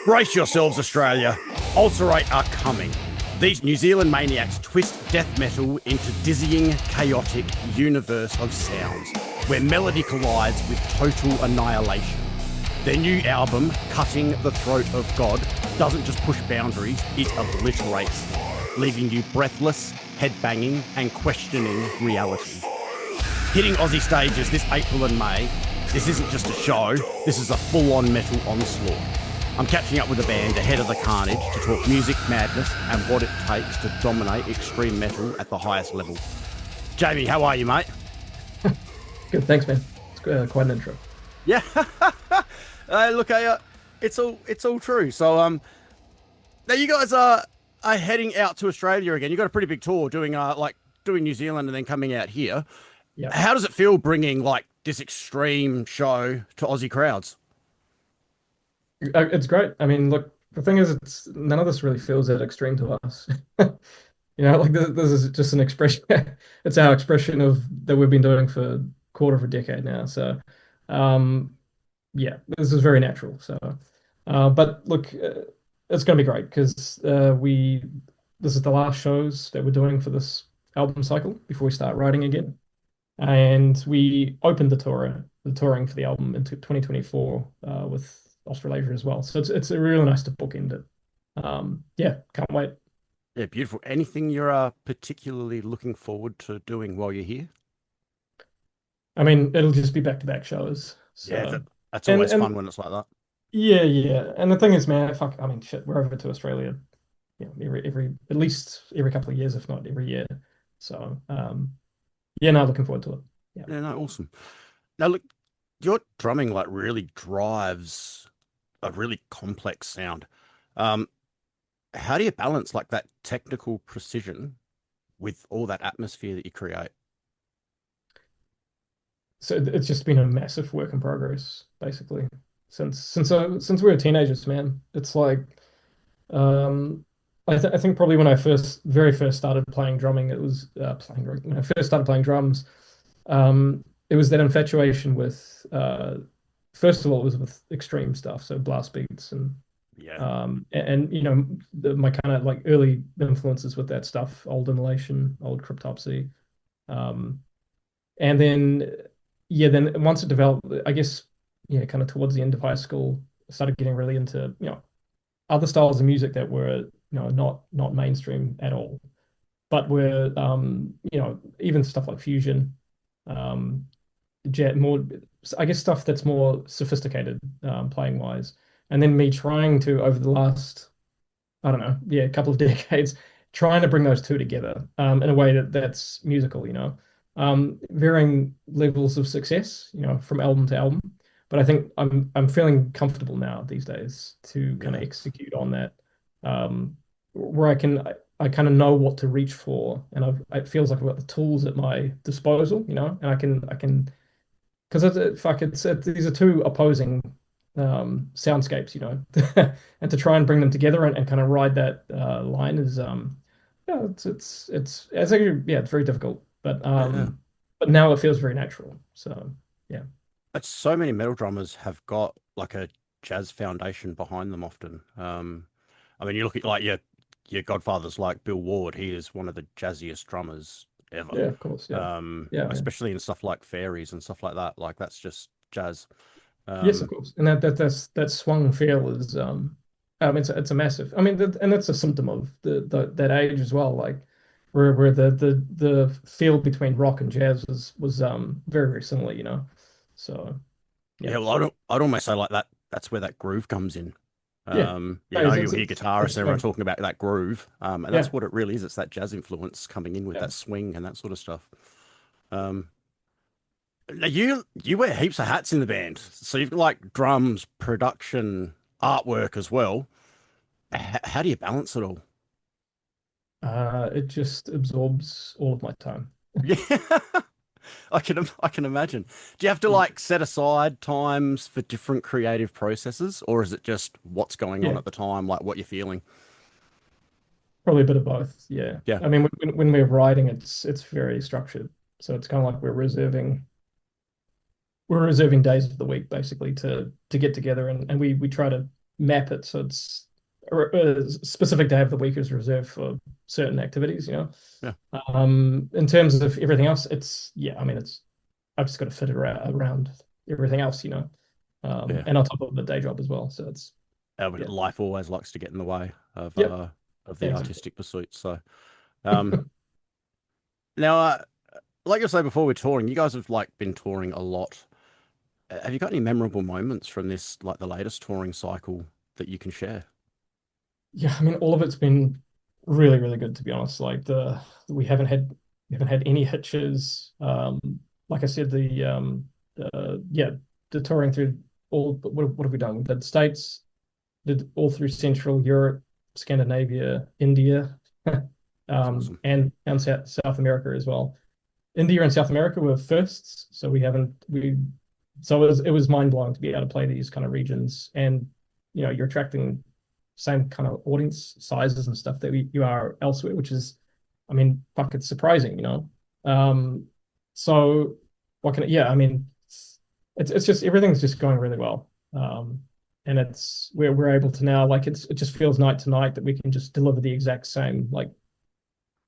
Brace yourselves, Australia. Ulcerate are coming. These New Zealand maniacs twist death metal into dizzying, chaotic universe of sounds, where melody collides with total annihilation. Their new album, Cutting the Throat of God, doesn't just push boundaries, it obliterates, leaving you breathless, headbanging, and questioning reality. Hitting Aussie stages this April and May, this isn't just a show, this is a full-on metal onslaught. I'm catching up with the band ahead of the carnage to talk music madness and what it takes to dominate extreme metal at the highest level. Jamie, how are you, mate? Good, thanks, man. It's quite an intro. Yeah, look, it's all true. So, now you guys are heading out to Australia again. You got a pretty big tour doing New Zealand and then coming out here. Yeah, How does it feel bringing like this extreme show to Aussie crowds? it's great. I mean, look, the thing is, it's none of this really feels that extreme to us. Like this is just an expression. It's our expression of that we've been doing for a quarter of a decade now. So, yeah, this is very natural. So, but look, it's going to be great because this is the last shows that we're doing for this album cycle before we start writing again. And we opened the touring for the album into 2024 with Australasia as well. So it's really nice to bookend it. Yeah, can't wait. Yeah, beautiful. Anything you're particularly looking forward to doing while you're here? I mean, it'll just be back-to-back shows. Yeah, So that's and always fun and when it's like that. yeah, yeah. And the thing is, man, fuck, I mean, shit, we're over to Australia, every at least every couple of years, if not every year. So yeah, no, looking forward to it. Yeah. Yeah, no, awesome. Now, look, your drumming like really drives a really complex sound. Um, how do you balance like that technical precision with all that atmosphere that you create? So it's just been a massive work in progress, basically, since we were teenagers, man. It's like um, I think probably when I very first started playing drumming, it was when I first started playing drums, it was that infatuation with first of all, it was with extreme stuff, so blast beats Yeah, my kind of like early influences with that stuff, old Immolation, old Cryptopsy, um, and then once it developed, I guess, yeah, kind of towards the end of high school, I started getting really into, other styles of music that were, not mainstream at all, but were, even stuff like fusion, jet, more, I guess, stuff that's more sophisticated, playing wise. And then me trying to, over the last, I don't know, yeah, a couple of decades, trying to bring those two together, in a way that's musical, varying levels of success, from album to album. But I think I'm feeling comfortable now these days to kind of yeah, execute on that, where I kind of know what to reach for, and it feels like I've got the tools at my disposal, and I can because these are two opposing soundscapes, and to try and bring them together and kind of ride that line is yeah, it's actually, yeah, it's very difficult, yeah. but now it feels very natural. So yeah. But so many metal drummers have got like a jazz foundation behind them often. I mean, you look at like your godfathers like Bill Ward, he is one of the jazziest drummers ever. Yeah, of course. Yeah. Yeah, man. Especially in stuff like fairies and stuff like that. Like that's just jazz. Yes, of Um, course. And that swung feel is it's a massive. I mean, and that's a symptom of that age as well. Like where the feel between rock and jazz was very, very similar. So yeah, yeah, well, I'd almost say like that. That's where that groove comes in. yeah. You'll hear guitarists, It's everyone swing. talking about that groove, and Yeah, that's what it really is. It's that jazz influence coming in with yeah. that swing and that sort of stuff. Um, now you wear heaps of hats in the band, so you've got like drums, production, artwork as well. How do you balance it all? It just absorbs all of my time. Yeah, I can imagine. Do you have to Yeah, like set aside times for different creative processes, or is it just what's going on yeah, at the time, like what you're feeling? probably a bit of both. Yeah, Yeah. I mean, when we're writing, it's very structured, so it's kind of like we're reserving days of the week basically to get together, and we try to map it so it's a specific day of the week is reserved for certain activities, you know. Yeah. In terms of everything else, it's yeah, I mean it's I've just got to fit it around everything else, you know. Yeah. And on top of the day job as well. So it's But yeah. life always likes to get in the way Yep. of Yeah, the exactly. artistic pursuits. So um, now, like I say before, we're touring. You guys have like been touring a lot. Have you got any memorable moments from this, like the latest touring cycle, that you can share? Yeah, I mean all of it's been really, really good to be honest. Like the we haven't had any hitches. Like I said, the touring through all what have we done? We did the States, did all through Central Europe, Scandinavia, India, That's awesome. and South America as well. India and South America were firsts, so we haven't we so it was mind blowing to be able to play these kind of regions, and you know you're attracting same kind of audience sizes and stuff that you are elsewhere, which is, I mean, fuck, it's surprising, you know. Um, so yeah, I mean, it's just everything's just going really well. And it's we're able to now like it just feels night to night that we can just deliver the exact same like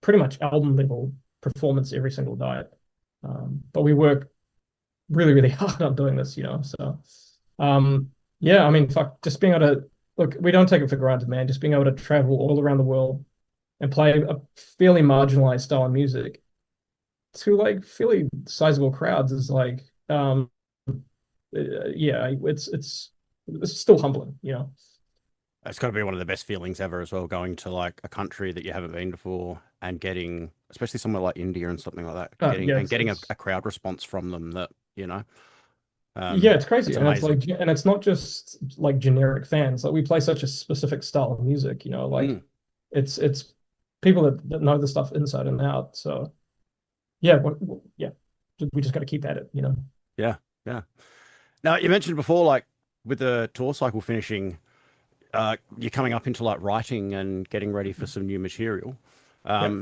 pretty much album level performance every single night. But we work really, really hard on doing this, you know. So, yeah, I mean, fuck, just being able to look, we don't take it for granted, man. Just being able to travel all around the world and play a fairly marginalized style of music to like fairly sizable crowds is like, yeah, it's still humbling, you know. It's got to be one of the best feelings ever as well, going to like a country that you haven't been before and getting, especially somewhere like India and something like that, Yeah, getting a crowd response from them that, you know, yeah, it's crazy, it's and it's amazing. like, and it's not just like generic fans. Like we play such a specific style of music, you know, like Mm, it's people that know the stuff inside and out. So yeah, yeah, we just got to keep at it, you know. yeah, yeah. Now you mentioned before, like with the tour cycle finishing, you're coming up into like writing and getting ready for some new material. Yeah,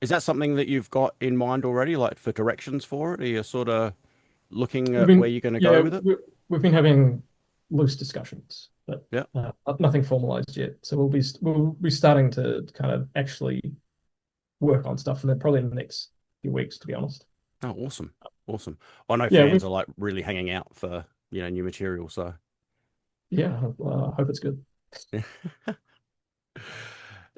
Is that something that you've got in mind already, like for directions for it? Are you sort of looking we've at where been you're going to go yeah with it? we've been having loose discussions, but Yeah. nothing formalized yet. So we'll be starting to kind of actually work on stuff, and then probably in the next few weeks, to be honest. Oh, awesome. Awesome. I know Yeah, fans are like really hanging out for, new material. So yeah, hope it's good. yeah.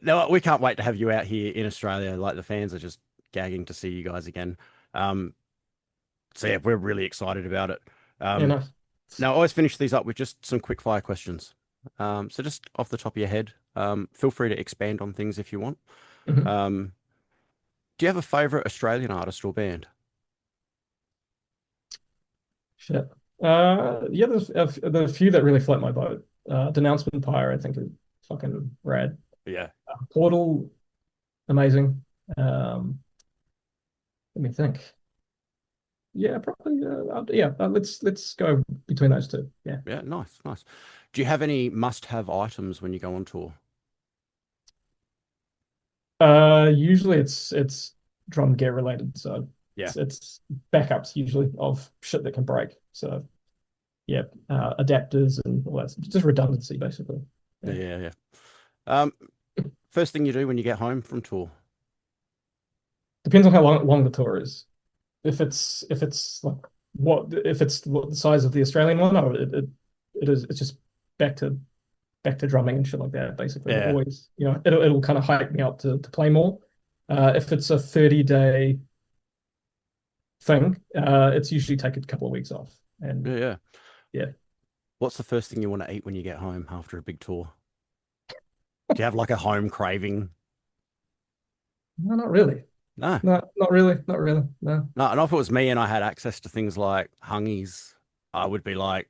No, we can't wait to have you out here in Australia. Like the fans are just gagging to see you guys again. Um, so yeah, we're really excited about it. Yeah, Um, nice. Now I always finish these up with just some quick fire questions. So just off the top of your head, feel free to expand on things if you want. Mhm. Um, do you have a favorite Australian artist or band? Shit. Yeah, there's a few that really float my boat. Denouncement Pyre, I think, is fucking rad. Yeah. Portal, amazing. Um, Let me think. Yeah, probably. Yeah, let's go between those two. Yeah. Yeah, nice, nice. Do you have any must-have items when you go on tour? Usually it's drum gear related, so Yeah, it's backups usually of shit that can break. So yeah, adapters and all that, just redundancy basically. yeah, Yeah. yeah, yeah. Um, First thing you do when you get home from tour? Depends on how long the tour is. If it's like if it's what the size of the Australian one, or it is it's just back to back to drumming and shit like that. Basically, Yeah, always, you know, it'll kind of hype me up to play more. If it's a 30-day thing, it's usually take a couple of weeks off. And yeah, yeah. yeah, What's the first thing you want to eat when you get home after a big tour? Do you have like a home craving? no, not really. No, No, not really. Not really. No. no. And if it was me and I had access to things like hungies, I would be like,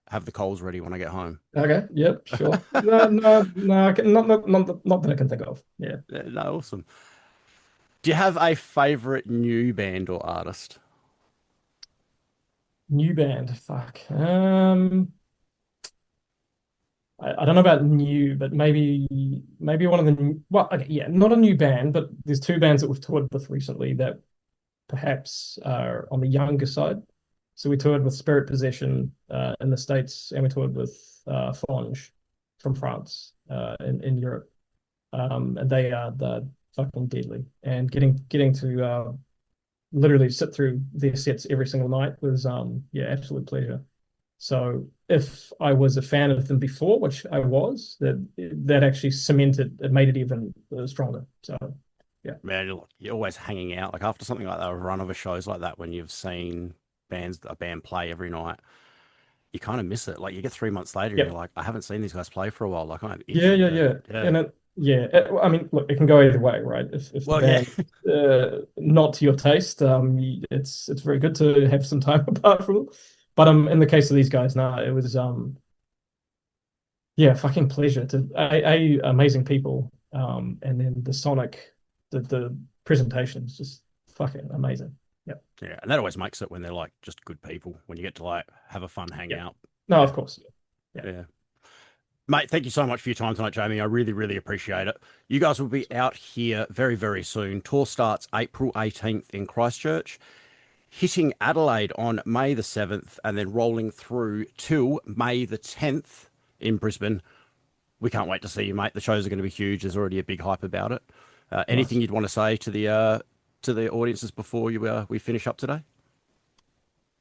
have the coals ready when I get home. Okay. Yep. Sure. No. No. No. Not that I can think of. Yeah. Yeah, no, awesome. Do you have a favorite new band or artist? New band. Fuck. I don't know about new, but maybe one of the well, okay, yeah, not a new band, but there's two bands that we've toured with recently that perhaps are on the younger side. So we toured with Spirit Possession in the States, and we toured with Fonge from France in Europe. And they are the fucking deadly. And getting to literally sit through their sets every single night was yeah, absolute pleasure. So if I was a fan of them before, which I was, that actually cemented it, made it even stronger. So yeah. Man, you're always hanging out. Like after something like that, a run of a shows like that, when you've seen a band play every night, you kind of miss it. Like you get 3 months later and you're Yep. like, I haven't seen these guys play for a while. Like I'm Yeah, itching yeah, to, yeah. yeah. And I mean, look, it can go either way, right? If the Well, yeah. band not to your taste, it's very good to have some time apart from them. But in the case of these guys, now it was yeah, fucking pleasure to amazing people. And then the sonic, the presentations, just fucking amazing. Yep. Yeah, and that always makes it when they're like just good people, when you get to like have a fun Yep. hangout. No, Yeah, of course. Yeah. yeah. Mate, thank you so much for your time tonight, Jamie. I really, really appreciate it. You guys will be out here very, very soon. Tour starts April 18th in Christchurch, hitting Adelaide on May the 7th, and then rolling through till May the 10th in Brisbane. We can't wait to see you, mate. The shows are going to be huge. There's already a big hype about it. Anything Nice. you'd want to say to the audiences before we finish up today?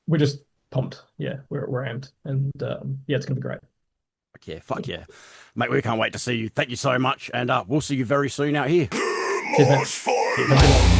We're just pumped. Yeah, we're amped, and yeah, it's gonna be great. Yeah, fuck yeah. Mate, we can't wait to see you. Thank you so much, and we'll see you very soon out here. Cheers, man. Cheers, Have a good mate. night.